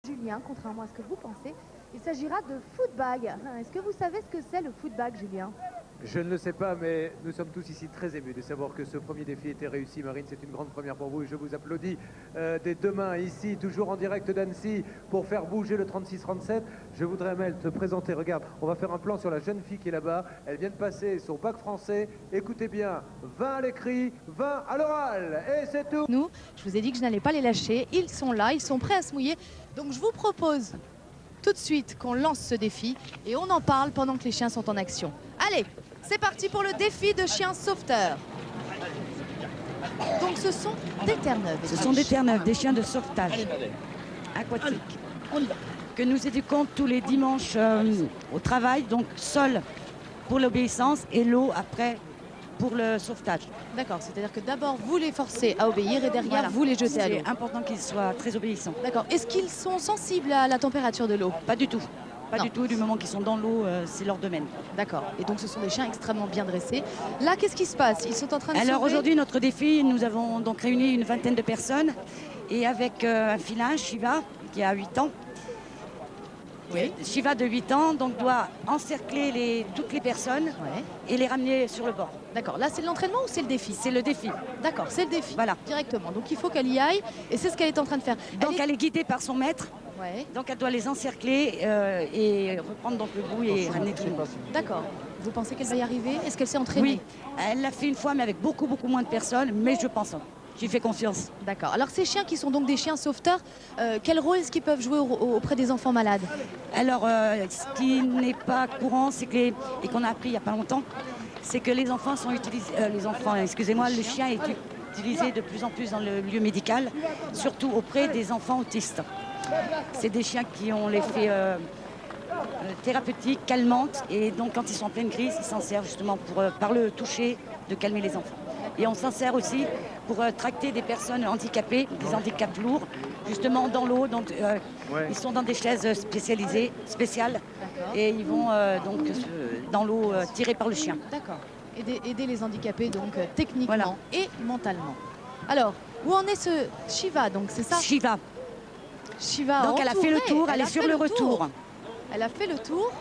Julien, contrairement à ce que vous pensez, il s'agira de footbag. Est-ce que vous savez ce que c'est le footbag, Julien? Je ne le sais pas, mais nous sommes tous ici très émus de savoir que ce premier défi était réussi. Marine, c'est une grande première pour vous et je vous applaudis des deux mains ici, toujours en direct d'Annecy, pour faire bouger le 36-37. Je voudrais, Mel, te présenter. Regarde, on va faire un plan sur la jeune fille qui est là-bas. Elle vient de passer son bac français. Écoutez bien, 20 à l'écrit, 20 à l'oral. Et c'est tout. Nous, je vous ai dit que je n'allais pas les lâcher. Ils sont là, ils sont prêts à se mouiller. Donc je vous propose tout de suite qu'on lance ce défi et on en parle pendant que les chiens sont en action. Allez, c'est parti pour le défi de chien sauveteur. Donc ce sont des Terre-Neuve. Ce sont des Terre-Neuve, des chiens de sauvetage aquatiques que nous éduquons tous les dimanches au travail, donc sol pour l'obéissance et l'eau après pour le sauvetage. D'accord, c'est-à-dire que d'abord vous les forcez à obéir et derrière Voilà. vous les jetez à l'eau. C'est important qu'ils soient très obéissants. D'accord, est-ce qu'ils sont sensibles à la température de l'eau? Pas du tout. Pas Non. du tout, du moment qu'ils sont dans l'eau, c'est leur domaine. D'accord, et donc ce sont des chiens extrêmement bien dressés. Là, qu'est-ce qui se passe? Ils sont en train de Alors sauver. aujourd'hui, notre défi, nous avons donc réuni une vingtaine de personnes et avec un filin, Shiva, qui a 8 ans. Oui. Shiva de 8 ans donc doit encercler toutes les personnes Ouais. et les ramener sur le bord. D'accord, là c'est l'entraînement ou c'est le défi? C'est le défi. D'accord, c'est le défi. Voilà. Directement. Donc il faut qu'elle y aille et c'est ce qu'elle est en train de faire. Donc elle est guidée par son maître, Ouais. donc elle doit les encercler et reprendre donc le bout et ramener tout le monde. D'accord. Vous pensez qu'elle va y arriver? Est-ce qu'elle s'est entraînée? Oui, elle l'a fait une fois mais avec beaucoup moins de personnes, mais je pense, j'y fais confiance. D'accord. Alors ces chiens qui sont donc des chiens sauveteurs, quel rôle est-ce qu'ils peuvent jouer auprès des enfants malades? Alors ce qui n'est pas courant, c'est que et qu'on a appris il n'y a pas longtemps, c'est que les enfants sont utilisés, le chien est utilisé de plus en plus dans le milieu médical, surtout auprès des enfants autistes. C'est des chiens qui ont l'effet thérapeutique, calmante, et donc quand ils sont en pleine crise, ils s'en servent justement pour, par le toucher, de calmer les enfants. Et on s'en sert aussi pour tracter des personnes handicapées, des handicaps lourds, justement dans l'eau. Donc ils sont dans des chaises spéciales, et ils vont donc dans l'eau tirés par le chien. D'accord. Aider les handicapés donc techniquement Voilà. et mentalement. Alors, où en est ce Shiva donc, c'est ça? Shiva. Shiva Donc elle a fait le entourée, tour, elle a est sur fait le tour. retour. Elle a fait le tour.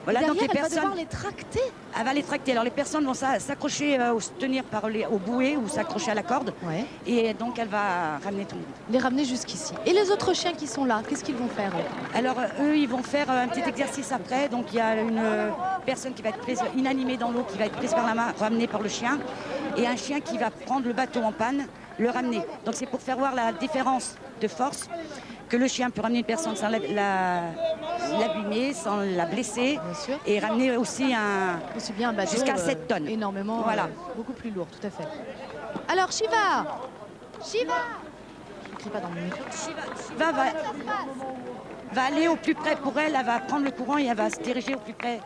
Voilà, Et donc derrière, les elle va devoir personnes, les tracter. elle va les tracter. Alors les personnes vont s'accrocher, se tenir au bouée ou s'accrocher à la corde. Ouais. Et donc elle va ramener tout le monde. Les ramener jusqu'ici. Et les autres chiens qui sont là, qu'est-ce qu'ils vont faire eux? Alors eux, ils vont faire un petit exercice après. Donc il y a une personne qui va être prise inanimée dans l'eau, qui va être prise par la main, ramenée par le chien. Et un chien qui va prendre le bateau en panne, le ramener. Donc c'est pour faire voir la différence de force que le chien peut ramener une personne sans l'abîmer, sans la blesser, Bien sûr. et ramener aussi Aussi bien un bateau jusqu'à 7 tonnes. énormément, Voilà. beaucoup plus lourd, tout à fait. Alors Shiva, Shiva, je ne crie pas dans le micro. Shiva va aller au plus près pour elle, elle va prendre le courant et elle va se diriger au plus près